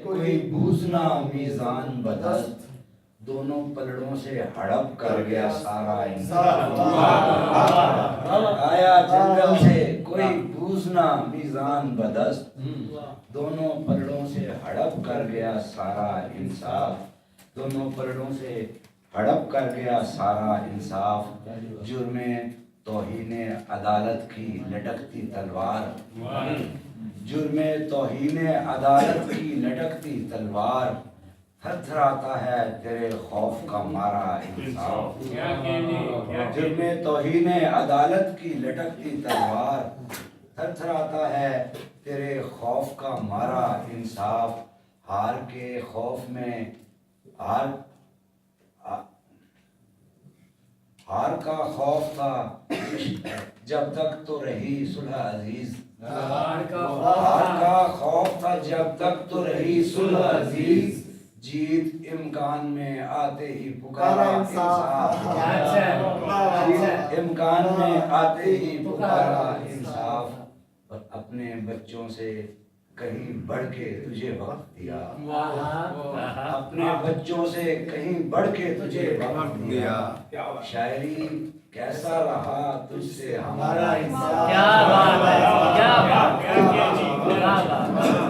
کوئی بوزنا میزان بدست، دونوں پلڑوں سے ہڑپ کر گیا سارا انصاف۔ آیا جنگل سے کوئی بوزنا میزان بدست، دونوں پلڑوں سے ہڑپ کر گیا سارا انصاف، دونوں پلڑوں سے ہڑپ کر گیا سارا انصاف۔ جرم توہین عدالت کی لٹکتی تلوار، جرم توہین عدالت کی لٹکتی تلوار، تھر تھراتا ہے تیرے خوف کا مارا انصاف۔ جرم توہین عدالت کی لٹکتی تلوار، تھر تھراتا ہے تیرے خوف کا مارا انصاف۔ ہار کے خوف میں ہار کا خوف تھا جب تک تو رہی صلح عزیز، ہار کا خوف تھا جب تک تو رہی صلح عزیز، جیت امکان میں آتے ہی پکارا انصاف، جیت امکان میں آتے ہی پکارا انصاف۔ اور اپنے بچوں سے کہیں بڑھ کے تجھے وقت دیا، اپنے بچوں سے کہیں بڑھ کے تجھے وقت دیا، شاعری کیسا رہا تجھ سے ہمارا انصاف۔ کیا بات ہے، کیا بات ہے، کیا بات ہے۔